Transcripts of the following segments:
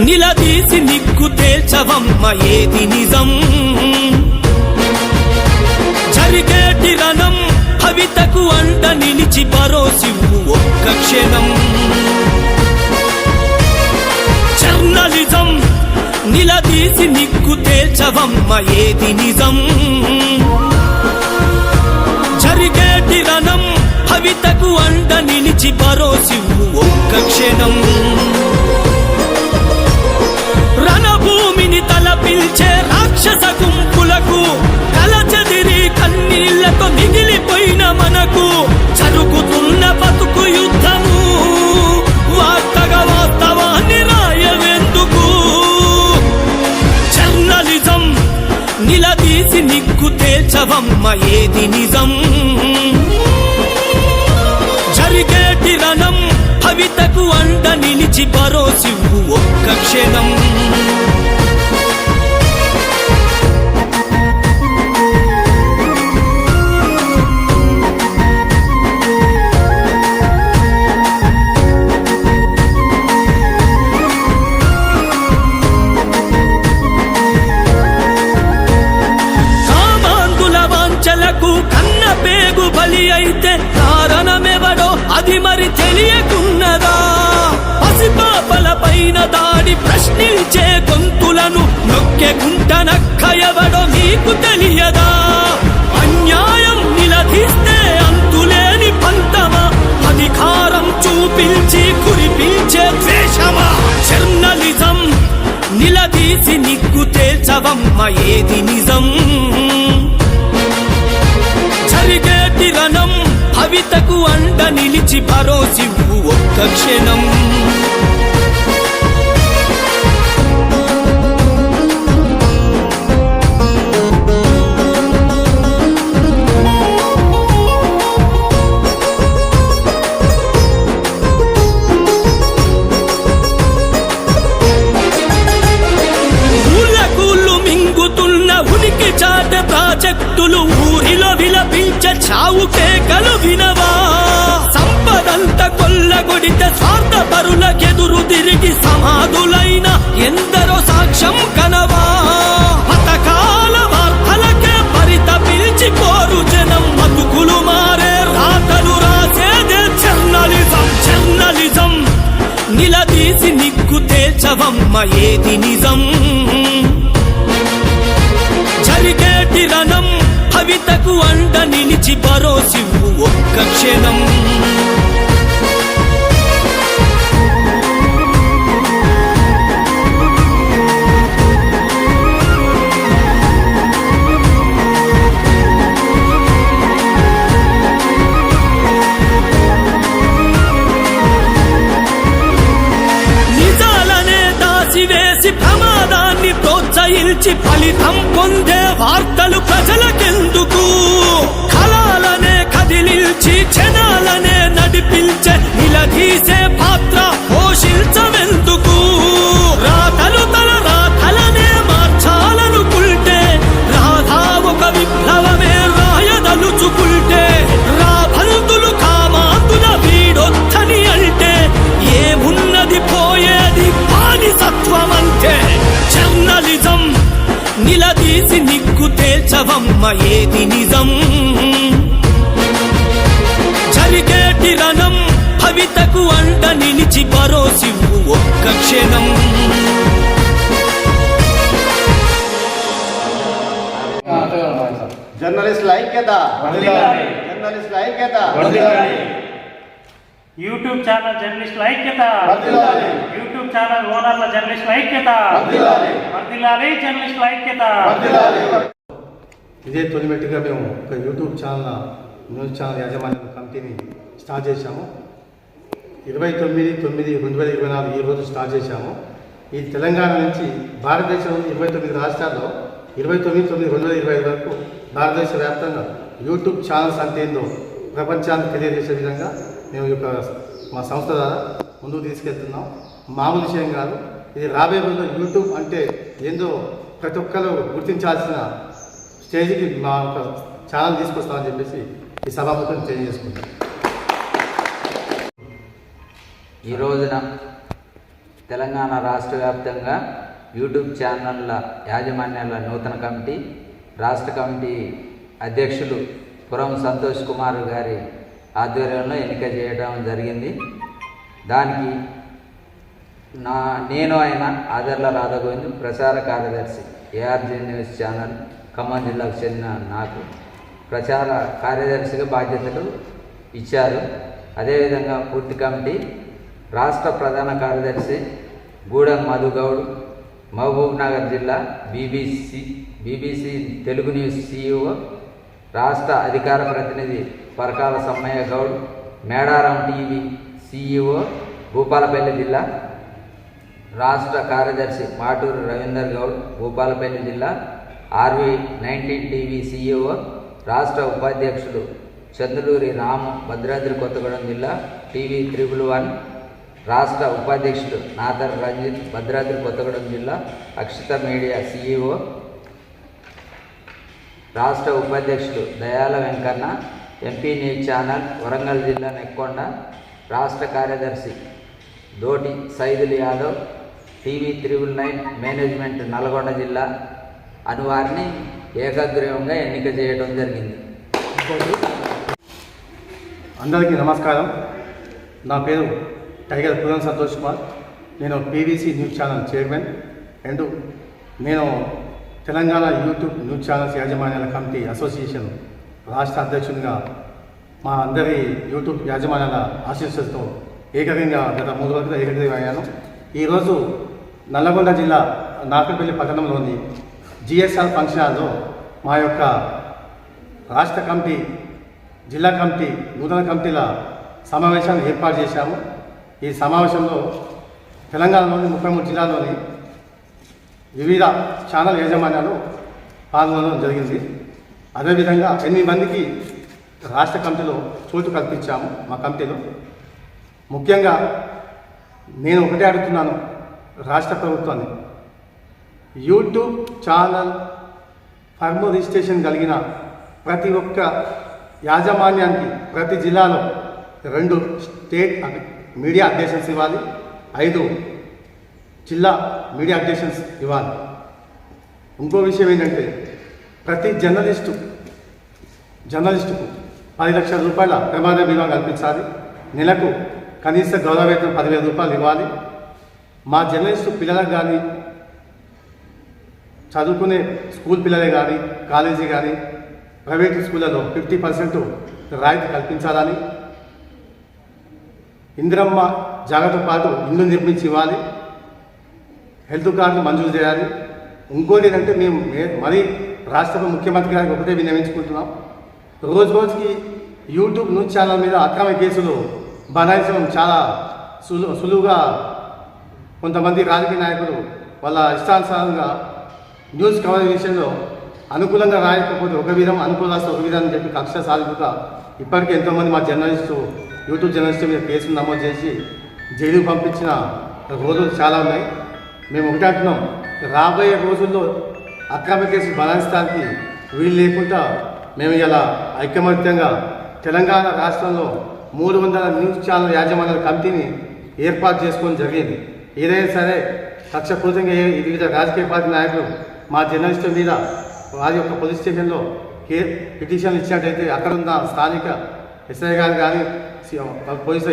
నిలదీసి నిగ్గు తేల్చవమ్మ ఏది నిజం. జరిగేటి రణం భవితకు అండ నిలిచి భరోసివ్వు ఒక్క క్షణం. జర్నలిజం నిలదీసి నిగ్గు తేల్చవమ్మ ఏది నిజం. జరిగేటి రణం భవితకు అండ నిలిచి భరోసివ్వు ఒక్క క్షణం. రణభూమిని తలపిల్చే రాక్షస గుంపులకు కలచెదిరి కన్నీళ్లతో మిగిలిపోయిన మనకు జరుగుతున్న బతుకు యుద్ధము వార్తగా వాస్తవాన్ని రాయవెందుకు. జర్నలిజం నిలదీసి నిగ్గు తేల్చవమ్మ ఏది నిజం. జరిగేటి రణం భవితకు అండ నిలిచి భరోసివ్వు ఒక్క క్షణం. కన్న పేగు బలి అయితే కారణమెవడో అది మరి తెలియకున్నదా. పసిపాపల పైన దాడి ప్రశ్నించే గొంతులను నొక్కే గుంటనక్క ఎవడో మీకు తెలియదా. అన్యాయం నిలదీస్తే అంతులేని పంతమా, అధికారం చూపించి కురిపించే ద్వేషమా. జర్నలిజం నిలదీసి నిగ్గు తేల్చవమ్మ ఏది నిజం. జరిగేటి రణం భవితకు అండ నిలిచి భరోసివ్వు ఒక్క క్షణం. ఉనికి చాట ప్రాజెక్టులు ఊరిలో విలపించే చావు కేకలు వినవా. సంపదంత కొల్లగొడితే స్వార్థపరులకెదురు తిరిగి సమాధులైన ఎందరో సాక్ష్యం కనవా. పథకాల వార్తలకే పరితపించిపోరు జనం, బతుకులు మారే రాతలు రాసేదే జర్నలిజం. జర్నలిజం నిలదీసి నిగ్గు తేల్చవమ్మ ఏది నిజం. జరిగేటి రణం భవితకు అండ నిలిచి భరోసివ్వు ఒక్క క్షణం. నిజాలనే దాసివేసి ప్రమాదాన్ని ప్రోత్సహించి ఫలితం పొందే వార్తలు ప్రజలకెందుకు. కళాలనే కదిలించి జనాలనే నడిపించే నిలదీసే పాత్ర పోషించవెందుకు. రాతలు తల రాతలనే మార్చాలనుకుంటే, రాధా ఒక విప్లవమే రాయదలుచుకుంటే, రాబంతులు కామాంతుల వీడొత్తని అంటే ఏమున్నది పోయేది బానిసత్వమంటే. జర్నలిజం నిలదీసి నిగ్గు తేల్చవమ్మ ఏది నిజం. జరిగేటి రణం భవితకు అండ నిలిచి భరోసివ్వు ఒక్క క్షణం. జర్నలిస్టుల ఐక్యత, జర్నలిస్టుల ఐక్యత. యూట్యూబ్ ఛానల్ జర్నలిస్టుల ఐక్యత, యూట్యూబ్ ఛానల్ ఓనర్ల జర్నలిస్టుల ఐక్యత, వర్ధిల్లాలి జర్నలిస్టుల ఐక్యత. ఇదే తొలిమెట్టుగా మేము ఒక యూట్యూబ్ ఛానల్, న్యూస్ ఛానల్ యాజమాన్య కమిటీని స్టార్ట్ చేశాము. 29/9/2024 ఈరోజు స్టార్ట్ చేశాము. ఈ తెలంగాణ నుంచి భారతదేశం 29 రాష్ట్రాల్లో 29/9/2025 వరకు భారతదేశ వ్యాప్తంగా యూట్యూబ్ ఛానల్స్ అంటే ఏందో ప్రపంచానికి తెలియజేసే విధంగా మేము యొక్క మా సంస్థ ద్వారా ముందుకు తీసుకెళ్తున్నాం. మామూలు విషయం కాదు ఇది. రాబోయే రోజుల్లో యూట్యూబ్ అంటే ఏందో ప్రతి ఒక్కరు గుర్తించాల్సిన స్టేజ్కి మా యొక్క ఛానల్ తీసుకొస్తామని చెప్పేసి ఈ సభాముఖం తెలియజేసుకుంటాం. ఈ రోజున తెలంగాణ రాష్ట్ర వ్యాప్తంగా యూట్యూబ్ ఛానళ్ళ యాజమాన్యాల నూతన కమిటీ, రాష్ట్ర కమిటీ అధ్యక్షులు పురం సంతోష్ కుమార్ గారి ఆధ్వర్యంలో ఎన్నిక చేయడం జరిగింది. దానికి నేను ఆయన ఆదర్ల రాధగోవింద్, ప్రచార కార్యదర్శి, ఏఆర్జీ న్యూస్ ఛానల్ ఖమ్మం జిల్లాకు చెందిన నాకు ప్రచార కార్యదర్శిగా బాధ్యతలు ఇచ్చారు. అదేవిధంగా పూర్తి కమిటీ రాష్ట్ర ప్రధాన కార్యదర్శి గూడెం మధుగౌడ్, మహబూబ్ నగర్ జిల్లా బీబీసీ తెలుగు న్యూస్ CEO, రాష్ట్ర అధికార ప్రతినిధి పరకాల సమ్మయ్య గౌడ్, మేడారం టీవీ CEO, భూపాలపల్లి జిల్లా, రాష్ట్ర కార్యదర్శి మాటూరు రవీందర్ గౌడ్, భూపాలపల్లి జిల్లా, RV19 టీవీ CEO, రాష్ట్ర ఉపాధ్యక్షులు చంద్రలూరి రాము, భద్రాద్రి కొత్తగూడెం జిల్లా, TV111, రాష్ట్ర ఉపాధ్యక్షులు నాదర్ రంజిత్, భద్రాద్రి కొత్తగూడెం జిల్లా, అక్షిత మీడియా CEO, రాష్ట్ర ఉపాధ్యక్షులు Dayala Venkanna, MP news channel Warangal జిల్లా నెక్కొండ, రాష్ట్ర కార్యదర్శి దోటి సైదుల్ యాదవ్, TV9 మేనేజ్మెంట్ నల్గొండ జిల్లా అనువారిని ఏకగ్రీవంగా ఎన్నిక చేయడం జరిగింది. అందరికీ నమస్కారం. నా పేరు టైగర్ పురం సంతోష్ కుమార్. నేను PVC news channel chairman and నేను తెలంగాణ యూట్యూబ్ న్యూస్ ఛానల్స్ యాజమాన్యాల కమిటీ అసోసియేషన్ రాష్ట్ర అధ్యక్షునిగా మా అందరి యూట్యూబ్ యాజమాన్యాల ఆశీస్సులతో ఏకగ్రీవంగా గత 3 రోజులుగా ఏకగ్రీవం అయ్యాను. ఈరోజు నల్లగొండ జిల్లా నార్కట్పల్లి పట్టణంలోని GSR ఫంక్షన్ హాల్లో మా యొక్క రాష్ట్ర కమిటీ, జిల్లా కమిటీ, నూతన కమిటీల సమావేశాన్ని ఏర్పాటు చేశాము. ఈ సమావేశంలో తెలంగాణలోని 33 జిల్లాల్లోని వివిధ ఛానల్ యాజమాన్యాలు పాల్గొనడం జరిగింది. అదేవిధంగా 8 మందికి రాష్ట్ర కమిటీలో చోటు కల్పించాము. మా కమిటీలో ముఖ్యంగా నేను ఒకటే అడుగుతున్నాను రాష్ట్ర ప్రభుత్వాన్ని, యూట్యూబ్ ఛానల్ ఫర్మ్ రిజిస్ట్రేషన్ కలిగిన ప్రతి ఒక్క యాజమాన్యానికి ప్రతి జిల్లాలో 2 స్టేట్ మీడియా అప్డేషన్స్ ఇవ్వాలి, 5 జిల్లా మీడియా అప్డేషన్స్ ఇవ్వాలి. ఇంకో విషయం ఏంటంటే ప్రతి జర్నలిస్టుకు 10 లక్షల రూపాయల ప్రమాద బీమా కల్పించాలి. నెలకు కనీస గౌరవ వేతనం 10,000 రూపాయలు ఇవ్వాలి. మా జర్నలిస్టు పిల్లలకు కానీ, చదువుకునే స్కూల్ పిల్లలే కానీ, కాలేజీ కానీ, ప్రైవేటు స్కూళ్ళలో 50% రాయితీ కల్పించాలని, ఇందిరమ్మ జాగ్రత్త పాటు ఇల్లు నిర్మించి ఇవ్వాలి, హెల్త్ కార్డులు మంజూరు చేయాలి. ఇంకోటి ఏంటంటే మేము మరీ రాష్ట్ర ముఖ్యమంత్రి గారికి ఒకటే విన్నవించుకుంటున్నాం, రోజుకి యూట్యూబ్ న్యూస్ ఛానల్ మీద అక్రమ కేసులు బనాయించడం చాలా సులువుగా కొంతమంది రాజకీయ నాయకులు వాళ్ళ ఇష్టానుసారంగా న్యూస్ కవరేజ్ విషయంలో అనుకూలంగా రాయకపోతే ఒక విధం, అనుకూల రాస్తే ఒక విధం అని చెప్పి కక్ష సాధింపుగా ఇప్పటికీ ఎంతోమంది మా జర్నలిస్టు, యూట్యూబ్ జర్నలిస్టు మీద కేసులు నమోదు చేసి జైలుకు పంపించిన రోజులు చాలా ఉన్నాయి. మేము ఒకటి అంటున్నాం, రాబోయే రోజుల్లో అక్రమ కేసులు బనాయించడానికి వీలు లేకుండా మేము ఇలా ఐకమత్యంగా తెలంగాణ రాష్ట్రంలో 300 న్యూస్ ఛానల్ యాజమాన్యాల కమిటీని ఏర్పాటు చేసుకోవడం జరిగింది. ఏదైనా సరే కక్షపూరితంగా వివిధ రాజకీయ పార్టీ నాయకులు మా జర్నలిస్టుల మీద వారి యొక్క పోలీస్ స్టేషన్లో పిటిషన్లు ఇచ్చినట్టయితే అక్కడ ఉన్న స్థానిక SI గారు కానీ, పోలీసు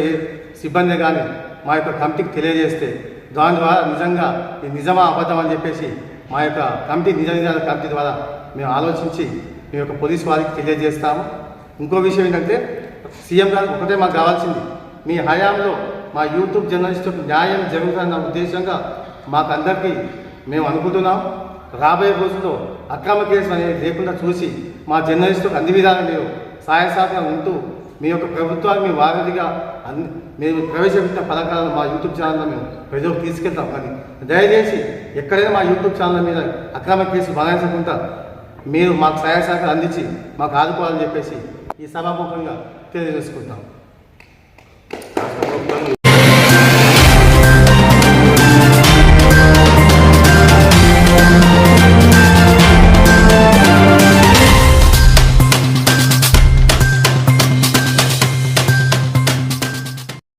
సిబ్బంది కానీ మా యొక్క కమిటీకి తెలియజేస్తే దాని ద్వారా నిజంగా ఇది నిజమా అబద్ధం అని చెప్పేసి మా యొక్క కమిటీ నిజాల కమిటీ ద్వారా మేము ఆలోచించి మీ యొక్క పోలీసు వారికి తెలియజేస్తాము. ఇంకో విషయం ఏంటంటే సీఎం గారు ఒకటే మాకు కావాల్సింది, మీ హయాంలో మా యూట్యూబ్ జర్నలిస్టులకు న్యాయం జరుగుతుందన్న ఉద్దేశంగా మాకు అందరికీ మేము అనుకుంటున్నాం. రాబోయే రోజుల్లో అక్రమ కేసులు అనేది లేకుండా చూసి మా జర్నలిస్టులకు అన్ని విధాలు మీరు సహాయ సహకారం ఉంటూ మీ యొక్క ప్రభుత్వాన్ని మీ వారధిగా మేము ప్రవేశపెట్టిన పథకాలను మా యూట్యూబ్ ఛానల్లో మేము ప్రజలకు తీసుకెళ్తాం. కానీ దయచేసి ఎక్కడైనా మా యూట్యూబ్ ఛానల్ మీద అక్రమ కేసులు బనాయించకుండా మీరు మాకు సహాయ సహకారం అందించి మాకు ఆదుకోవాలని చెప్పేసి ఈ సభాముఖంగా తెలియజేసుకుంటాం.